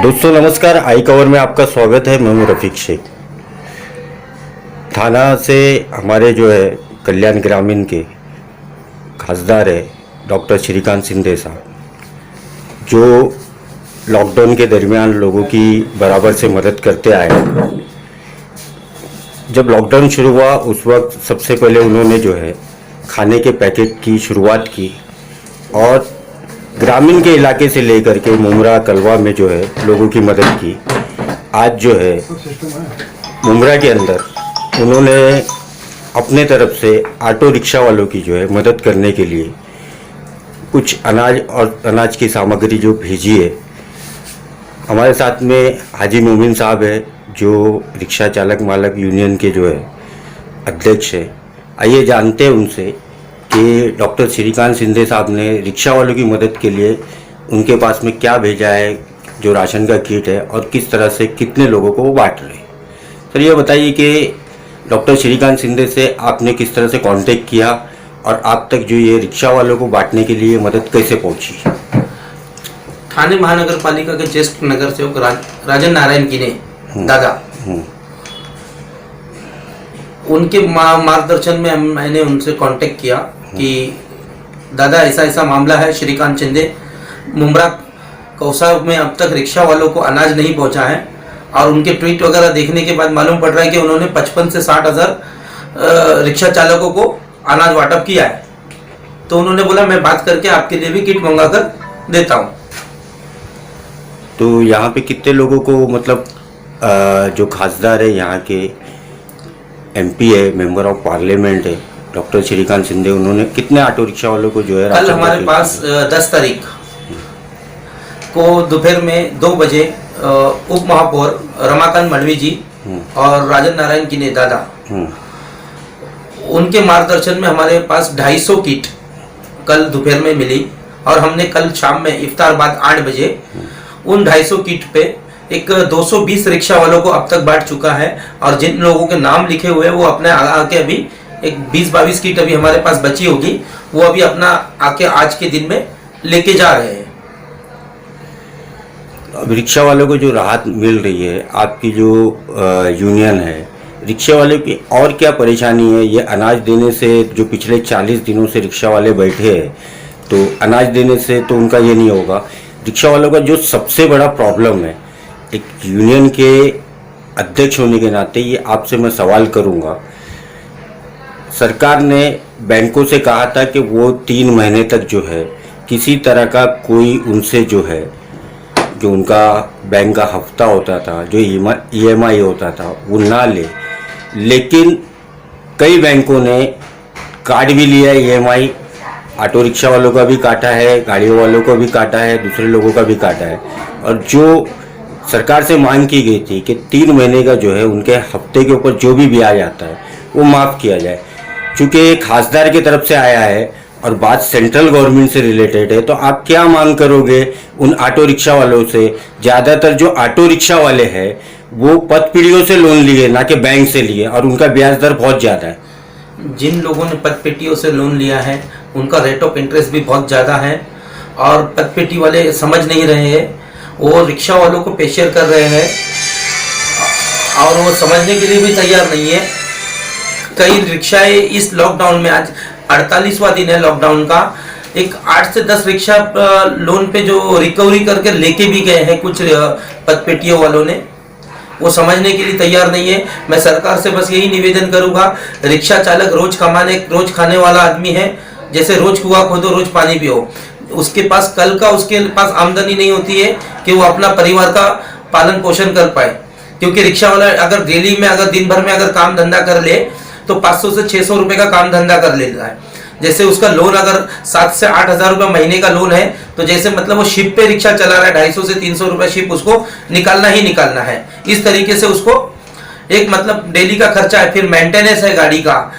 दोस्तों नमस्कार, I cover में आपका स्वागत है। मैं हूं रफीक शेख। थाना से हमारे जो है कल्याण ग्रामीण के खासदार है डॉक्टर श्रीकांत शिंदे साहब, जो लॉकडाउन के दरमियान लोगों की बराबर से मदद करते आए। जब लॉकडाउन शुरू हुआ उस वक्त सबसे पहले उन्होंने जो है खाने के पैकेट की शुरुआत की और ग्रामीण के इलाके से लेकर के मुमरा कलवा में जो है लोगों की मदद की। आज जो है मुमरा के अंदर उन्होंने अपने तरफ से ऑटो रिक्शा वालों की जो है मदद करने के लिए कुछ अनाज और अनाज की सामग्री जो भेजी है। हमारे साथ में हाजी मोमिन साहब है, जो रिक्शा चालक मालक यूनियन के जो है अध्यक्ष है। आइए जानते हैं उनसे कि डॉक्टर श्रीकांत शिंदे साहब ने रिक्शा वालों की मदद के लिए उनके पास में क्या भेजा है, जो राशन का किट है, और किस तरह से कितने लोगों को वो बांट रहे हैं। सर ये बताइए कि डॉक्टर श्रीकांत शिंदे से आपने किस तरह से कांटेक्ट किया और आप तक जो ये रिक्शा वालों को बांटने के लिए मदद कैसे पहुंची। थाने महानगर पालिका के ज्येष्ठ नगर सेवक राजन नारायण की ने दादा उनके मार्गदर्शन में मैंने उनसे कांटेक्ट किया कि दादा ऐसा ऐसा मामला है। श्रीकांत शिंदे मुमरा कौसा में अब तक रिक्शा वालों को अनाज नहीं पहुंचा है और उनके ट्वीट वगैरह देखने के बाद मालूम पड़ रहा है कि उन्होंने 55 से 60 हज़ार रिक्शा चालकों को अनाज वाटप किया है। तो उन्होंने बोला मैं बात करके आपके लिए भी किट मंगा कर देता हूँ। तो यहाँ पे कितने लोगों को मतलब जो खासदार है यहाँ के एमपी है, मेंबर ऑफ पार्लियामेंट है डॉक्टर श्रीकांत शिंदे, उन्होंने कितने ऑटो रिक्शा वालों को जो है कल हमारे पास 10 तारीख को दोपहर में 2 बजे उप महापौर रमाकांत मडवी जी और राजन नारायण की ने दादा उनके मार्गदर्शन में हमारे पास 250 किट कल दोपहर में मिली और हमने कल शाम में इफ्तार बाद 8 बजे उन 250 किट पे एक 220 रिक्शा वालों को अब तक बांट चुका है। और जिन लोगों के नाम लिखे हुए वो अपने आके अभी एक 20-22 किट अभी हमारे पास बची होगी, वो अभी अपना आके आज के दिन में लेके जा रहे हैं। अब रिक्शा वालों को जो राहत मिल रही है, आपकी जो यूनियन है, रिक्शा वाले की और क्या परेशानी है? ये अनाज देने से जो पिछले 40 दिनों से रिक्शा वाले बैठे हैं, तो अनाज देने से तो उनका ये नहीं होगा। रिक्शा वालों का जो सबसे बड़ा प्रॉब्लम है, एक यूनियन के अध्यक्ष होने के नाते ये आपसे मैं सवाल करूंगा। सरकार ने बैंकों से कहा था कि वो 3 महीने तक जो है किसी तरह का कोई उनसे जो है जो उनका बैंक का हफ्ता होता था, जो ईएमआई होता था, वो ना ले। लेकिन कई बैंकों ने काट भी लिया ईएमआई। ऑटो रिक्शा वालों का भी काटा है, गाड़ियों वालों को भी काटा है, दूसरे लोगों का भी काटा है। और जो सरकार से मांग की गई थी कि 3 महीने का जो है उनके हफ्ते के ऊपर जो भी ब्याज आता है वो माफ़ किया जाए। चूँकि खासदार की तरफ से आया है और बात सेंट्रल गवर्नमेंट से रिलेटेड है, तो आप क्या मांग करोगे उन ऑटो रिक्शा वालों से? ज़्यादातर जो ऑटो रिक्शा वाले हैं वो पदपीढ़ियों से लोन लिए, ना कि बैंक से लिए, और उनका ब्याज दर बहुत ज़्यादा है। जिन लोगों ने पदपेटियों से लोन लिया है उनका रेट ऑफ इंटरेस्ट भी बहुत ज़्यादा है और पदपेटी वाले समझ नहीं रहे हैं, वो रिक्शा वालों को प्रेशर कर रहे हैं और वो समझने के लिए भी तैयार नहीं है। कई रिक्शाएं इस लॉकडाउन में, आज 48वां दिन है लॉकडाउन का, एक 8 से 10 रिक्शा लोन पे जो रिकवरी करके लेके भी गए हैं कुछ पदपेटियों वालों ने, वो समझने के लिए तैयार नहीं है। मैं सरकार से बस यही निवेदन करूंगा, रिक्शा चालक रोज खाने वाला आदमी है। जैसे रोज कुआं खोदो रोज पानी पियो, उसके पास कल का उसके पास आमदनी नहीं होती है कि वो अपना परिवार का पालन पोषण कर पाए। क्योंकि रिक्शा वाला अगर डेली में अगर दिन भर में अगर काम धंधा कर ले तो 500 से 600 रुपए का काम धंधा कर लेता है। जैसे उसका लोन अगर 7 से 8 हज़ार रुपये महीने का लोन है, तो जैसे मतलब वो शिप पे रिक्शा चला रहा है, 250 से 300 रुपये शिप उसको निकालना ही निकालना है। इस तरीके से उसको एक मतलब डेली का खर्चा है, फिर मेंटेनेंस है गाड़ी का।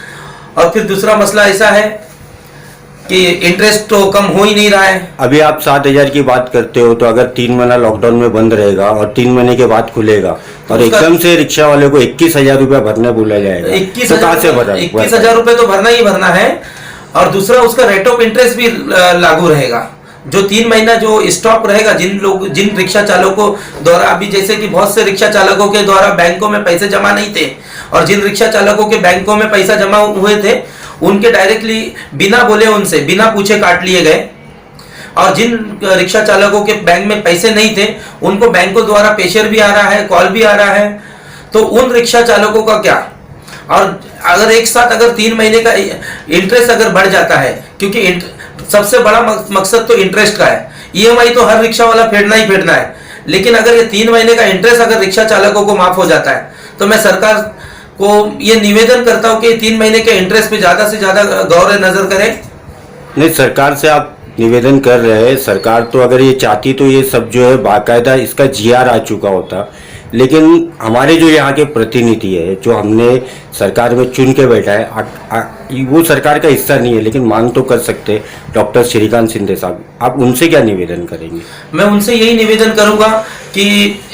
और फिर दूसरा मसला ऐसा है कि इंटरेस्ट तो कम हो ही नहीं रहा है। अभी आप 7,000 की बात करते हो, तो अगर 3 महीना लॉकडाउन में बंद रहेगा और 3 महीने के बाद खुलेगा और एकदम से रिक्शा वाले को 21,000 रुपया भरने बोला जाएगा, 21,000 रुपये तो भरना ही भरना है। और दूसरा उसका रेट ऑफ इंटरेस्ट भी लागू रहेगा। जो 3 महीना जो स्टॉक रहेगा, जिन रिक्शा चालकों द्वारा अभी जैसे कि बहुत से रिक्शा चालकों के द्वारा बैंकों में पैसे जमा नहीं थे, और जिन रिक्शा चालकों के बैंकों में पैसा जमा हुए थे उनके डायरेक्टली बिना बोले उनसे बिना पूछे काट लिए गए, और जिन रिक्शा चालकों के बैंक में पैसे नहीं थे उनको बैंकों द्वारा प्रेशर भी आ रहा है, कॉल भी आ रहा है। तो उन रिक्शा चालकों का क्या? और अगर एक साथ अगर 3 महीने का इंटरेस्ट अगर बढ़ जाता है, क्योंकि सबसे बड़ा मकसद तो इंटरेस्ट का है, ईएमआई तो हर रिक्शा वाला फेडना ही फेडना है, लेकिन अगर ये 3 महीने का इंटरेस्ट अगर रिक्शा चालकों को माफ हो जाता है तो मैं सरकार को ये निवेदन करता हूँ कि 3 महीने के इंटरेस्ट पे ज्यादा से ज्यादा गौर नजर करें। नहीं, सरकार से आप निवेदन कर रहे हैं, सरकार तो अगर ये चाहती तो ये सब जो है बाकायदा इसका जीआर आ चुका होता, लेकिन हमारे जो यहाँ के प्रतिनिधि है जो हमने सरकार में चुन के बैठा है वो सरकार का हिस्सा नहीं है, लेकिन मांग तो कर सकते डॉक्टर श्रीकांत शिंदे साहब, आप उनसे क्या निवेदन करेंगे? मैं उनसे यही निवेदन करूंगा कि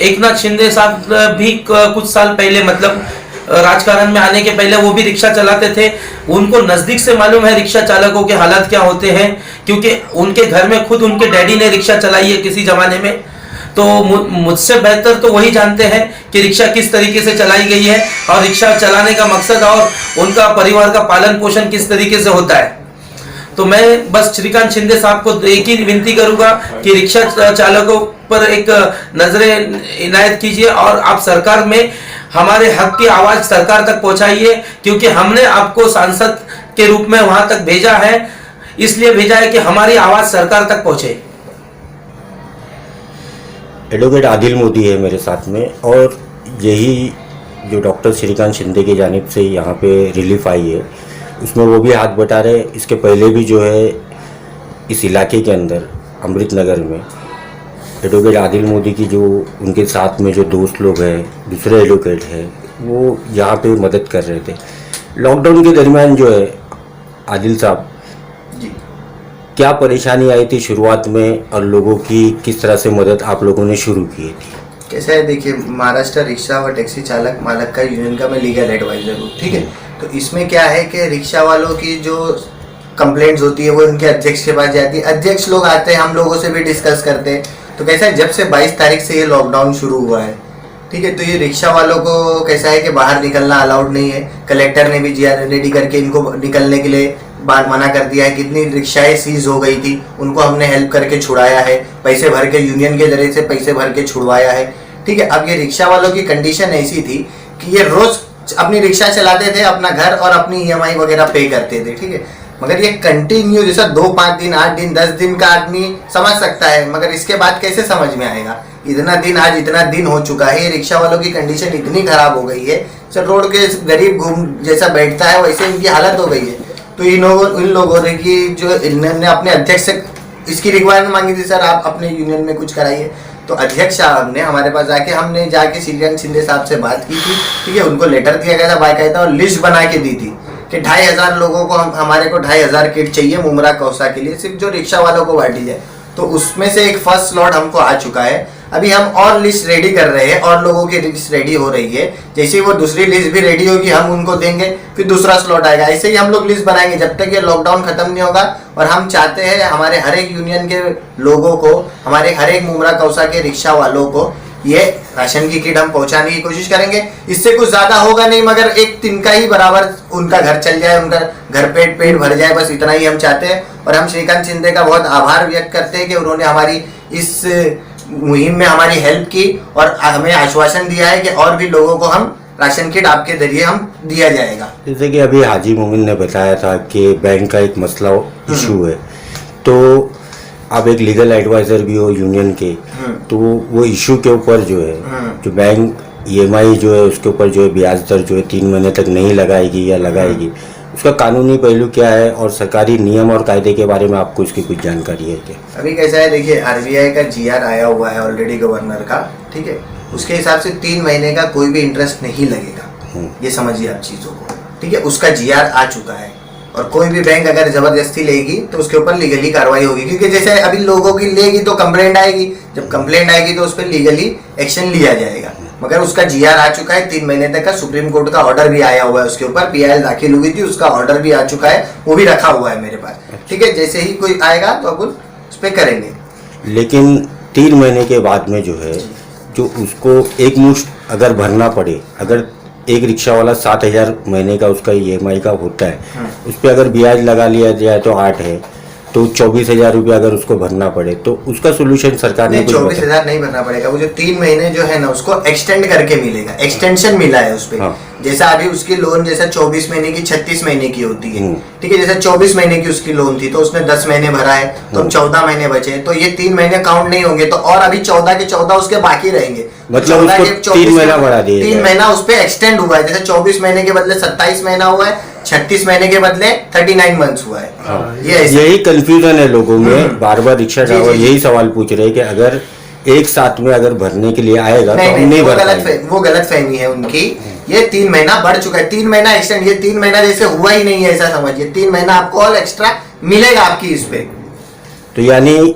एकनाथ शिंदे साहब भी कुछ साल पहले, मतलब राजकारण में आने के पहले वो भी रिक्शा चलाते थे, उनको नजदीक से मालूम है रिक्शा चालकों के हालात क्या होते हैं, क्योंकि उनके घर में खुद उनके डैडी ने रिक्शा चलाई है किसी जमाने में। तो मुझसे बेहतर तो वही जानते हैं कि रिक्शा किस तरीके से चलाई गई है और रिक्शा चलाने का मकसद और उनका परिवार का पालन पोषण किस तरीके से होता है। तो मैं बस श्रीकांत शिंदे साहब को एक ही विनती करूंगा कि रिक्शा चालकों पर एक नजरें इनायत कीजिए और आप सरकार में हमारे हक की आवाज सरकार तक पहुंचाइए, क्योंकि हमने आपको सांसद के रूप में वहां तक भेजा है, इसलिए भेजा है कि हमारी आवाज सरकार तक पहुंचे। एडवोकेट आदिल मोदी है मेरे साथ में, और यही जो डॉक्टर श्रीकांत शिंदे की जानिब से यहाँ पे रिलीफ आई है उसमें वो भी हाथ बटा रहे। इसके पहले भी जो है इस इलाके के अंदर अमृत नगर में एडवोकेट आदिल मोदी की जो उनके साथ में जो दोस्त लोग हैं, दूसरे एडवोकेट हैं, वो यहाँ पे मदद कर रहे थे। लॉकडाउन के दरमियान जो है आदिल साहब जी, क्या परेशानी आई थी शुरुआत में और लोगों की किस तरह से मदद आप लोगों ने शुरू की थी? कैसा है, देखिए महाराष्ट्र रिक्शा व टैक्सी चालक मालक का यूनियन का मैं लीगल एडवाइजर हूँ, ठीक है। तो इसमें क्या है कि रिक्शा वालों की जो कंप्लेंट्स होती है वो उनके अध्यक्ष के पास जाती है, अध्यक्ष लोग आते हैं, हम लोगों से भी डिस्कस करते हैं। तो कैसा है, जब से 22 तारीख से ये लॉकडाउन शुरू हुआ है, ठीक है, तो ये रिक्शा वालों को कैसा है कि बाहर निकलना अलाउड नहीं है। कलेक्टर ने भी जीआर रेडी करके इनको निकलने के लिए बात मना कर दिया है। कितनी रिक्शाएं सीज हो गई थी, उनको हमने हेल्प करके छुड़ाया है, पैसे भर के यूनियन के जरिए से पैसे भर के छुड़वाया है, ठीक है। अब ये रिक्शा वालों की कंडीशन ऐसी थी कि ये रोज अपनी रिक्शा चलाते थे, अपना घर और अपनी ईएमआई वगैरह पे करते थे, ठीक है। मगर ये कंटिन्यू जैसा 2-5 दिन 8 दिन 10 दिन का आदमी समझ सकता है, मगर इसके बाद कैसे समझ में आएगा? इतना दिन, आज इतना दिन हो चुका है, ये रिक्शा वालों की कंडीशन इतनी खराब हो गई है, सर रोड के गरीब घूम जैसा बैठता है वैसे इनकी हालत हो गई है। तो इन लोगों ने की जो इन्होंने अपने अध्यक्ष से इसकी रिक्वायरमेंट मांगी थी, सर आप अपने यूनियन में कुछ कराइए। तो अध्यक्ष साहब ने हमारे पास हमने जाके श्रीकांत शिंदे साहब से बात की थी, ठीक है। उनको लेटर दिया गया था बाकायदा और लिस्ट बना के दी थी कि 2500 लोगों को हमारे को 2500 किट चाहिए मुमरा कौसा के लिए, सिर्फ जो रिक्शा वालों को बांटी जाए। तो उसमें से एक फर्स्ट स्लॉट हमको आ चुका है। अभी हम और लिस्ट रेडी कर रहे हैं और लोगों की लिस्ट रेडी हो रही है। जैसे वो दूसरी लिस्ट भी रेडी होगी हम उनको देंगे, फिर दूसरा स्लॉट आएगा। ऐसे ही हम लोग लिस्ट बनाएंगे जब तक ये लॉकडाउन खत्म नहीं होगा। और हम चाहते हैं हमारे हर एक यूनियन के लोगों को, हमारे हर एक मुमरा कौसा के रिक्शा वालों को ये राशन की किट हम पहुंचाने की कोशिश करेंगे। इससे कुछ ज्यादा होगा नहीं, मगर एक तिनका ही बराबर उनका घर चल जाए, उनका घर पेट भर जाए, बस इतना ही हम चाहते हैं। और हम श्रीकांत शिंदे का बहुत आभार व्यक्त करते हैं कि उन्होंने हमारी इस मुहिम में हमारी हेल्प की और हमें आश्वासन दिया है कि और भी लोगों को हम राशन किट आपके जरिए हम दिया जाएगा। जैसे कि अभी हाजी मोमिन ने बताया था कि बैंक का एक मसला इशू है, तो आप एक लीगल एडवाइजर भी हो यूनियन के, तो वो इशू के ऊपर जो है जो बैंक ईएमआई जो है उसके ऊपर जो है ब्याज दर जो है 3 महीने तक नहीं लगाएगी या लगाएगी, उसका कानूनी पहलू क्या है और सरकारी नियम और कायदे के बारे में आपको इसकी कुछ जानकारी है क्या? अभी कैसा है, देखिए आरबीआई का जीआर आया हुआ है ऑलरेडी गवर्नर का, ठीक है। उसके हिसाब से 3 महीने का कोई भी इंटरेस्ट नहीं लगेगा, ये समझिए आप चीजों को, ठीक है। उसका जीआर आ चुका है और कोई भी बैंक अगर जबरदस्ती लेगी तो उसके ऊपर लीगली कार्रवाई होगी, क्योंकि जैसे अभी लोगों की लेगी तो कंप्लेंट आएगी, जब कंप्लेंट आएगी तो उस पर लीगली एक्शन लिया जाएगा। मगर उसका जीआर आ चुका है, 3 महीने तक का सुप्रीम कोर्ट का ऑर्डर भी आया हुआ है, उसके ऊपर पीआईएल दाखिल हुई थी, उसका ऑर्डर भी आ चुका है, वो भी रखा हुआ है मेरे पास, ठीक है। जैसे ही कोई आएगा तो अपन उस पर करेंगे। लेकिन 3 महीने के बाद में जो है, जो उसको एक मुश्त अगर भरना पड़े, अगर एक रिक्शा वाला 7,000 महीने का उसका EMI का होता है, उस पर अगर ब्याज लगा लिया जाए तो 8 है, तो 24,000 रुपया अगर उसको भरना पड़े तो उसका सोल्यूशन सरकार ने नहीं, कुछ 24,000 नहीं भरना पड़ेगा। वो जो 3 महीने जो है ना उसको एक्सटेंड करके मिलेगा, एक्सटेंशन मिला है उस पे। हाँ। जैसा अभी उसकी लोन जैसा 24 महीने की 36 महीने की होती है, ठीक है, जैसे 24 महीने की उसकी लोन थी तो उसने 10 महीने भरा है, तो अब 14 महीने बचे, तो ये 3 महीने काउंट नहीं होंगे, तो और अभी 14 के 14 उसके बाकी रहेंगे। मतलब 14 उसको के 24 3 महीना बढ़ा दिया 3 जाए। महीना उस पे एक्सटेंड हुआ है, जैसे 24 महीने के बदले 27 महीना हुआ है, 36 महीने के बदले 39 मंथ्स हुआ है। ये ऐसे- यही कंफ्यूजन है लोगों में। बार बार रिक्शा जी, ड्राइवर जी, जी। यही सवाल पूछ रहे हैं कि अगर एक साथ में अगर भरने के लिए आएगा तो हम नहीं, नहीं वो भर गलत पाएंगे। वो गलत फहमी है उनकी। ये 3 महीना बढ़ चुका है, 3 महीना एक्सटेंड, ये 3 महीना जैसे हुआ ही नहीं है ऐसा समझिए। 3 महीना आपको और एक्स्ट्रा मिलेगा आपकी इस पे। तो यानी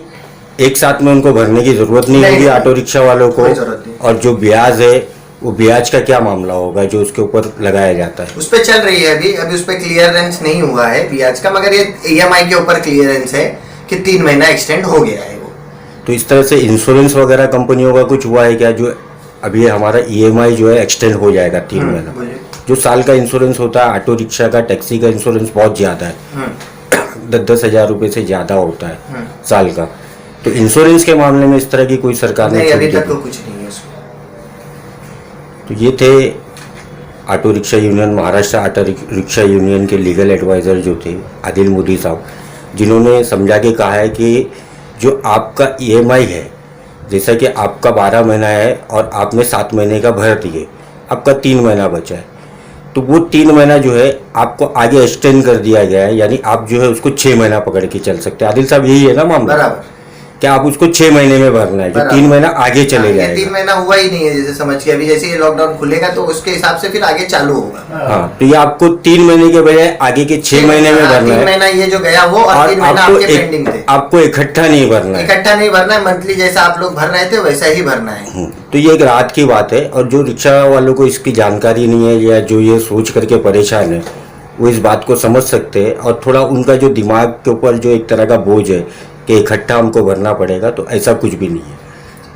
एक साथ में उनको भरने की जरूरत नहीं नहीं, होगी नहीं, ऑटो रिक्शा वालों को। कोई जरूरत नहीं। और जो ब्याज है वो ब्याज का क्या मामला होगा जो उसके ऊपर लगाया जाता है? उस पे चल रही है अभी उस पे क्लियरेंस नहीं हुआ है ब्याज का, मगर ये EMI के ऊपर क्लियरेंस है कि 3 महीना एक्सटेंड हो गया है वो। तो इस तरह से इंश्योरेंस वगैरह कंपनियों का कुछ हुआ है क्या, जो अभी हमारा EMI जो है एक्सटेंड हो जाएगा 3 महीना? बोलिए। जो साल का इंश्योरेंस होता है ऑटो रिक्शा का, टैक्सी का इंश्योरेंस बहुत ज्यादा है, 10-10 हजार रुपए से ज्यादा होता है साल का। तो इंश्योरेंस के मामले में इस तरह की कोई सरकार ने नहीं, छूट अभी दी तक थी? तो कुछ नहीं है उसमें। तो ये थे auto rickshaw union, Maharashtra auto rickshaw union के लीगल एडवाइज़र जो थे आदिल मोदी साहब, जिन्होंने समझा के कहा है कि जो आपका EMI है, जैसा कि आपका 12 महीना है और आपने 7 महीने का भर दिए, आपका 3 महीना बचा है, तो वो 3 महीना जो है आपको आगे एक्सटेंड कर दिया गया है, यानी आप जो है उसको 6 महीना पकड़ के चल सकते हैं। आदिल साहब यही है ना मामला, बराबर। क्या आप उसको 6 महीने में भरना है, जो बराबर। 3 महीना आगे चले ये जाएगा। 3 महीना हुआ ही नहीं है जैसे समझ के, अभी जैसे ये लॉकडाउन खुलेगा तो उसके हिसाब से फिर आगे चालू होगा। हाँ, तो ये आपको 3 महीने के बजाय आगे के 6 महीने में भरना 3 है। महीना ये जो गया वो, और 3 महीना आपको आपके पेंडिंग थे। आपको इकट्ठा नहीं भरना है। इकट्ठा नहीं भरना है, मंथली जैसा आप लोग भर रहे थे वैसा ही भरना है। तो ये एक राहत की बात है, और जो रिक्शा वालों को इसकी जानकारी नहीं है या जो ये सोच करके परेशान है, वो इस बात को समझ सकते हैं, और थोड़ा उनका जो दिमाग के ऊपर जो एक तरह का बोझ है कि इकट्ठा हमको भरना पड़ेगा, तो ऐसा कुछ भी नहीं है।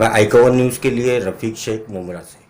मैं i-Cover न्यूज़ के लिए रफीक शेख मुमरा से।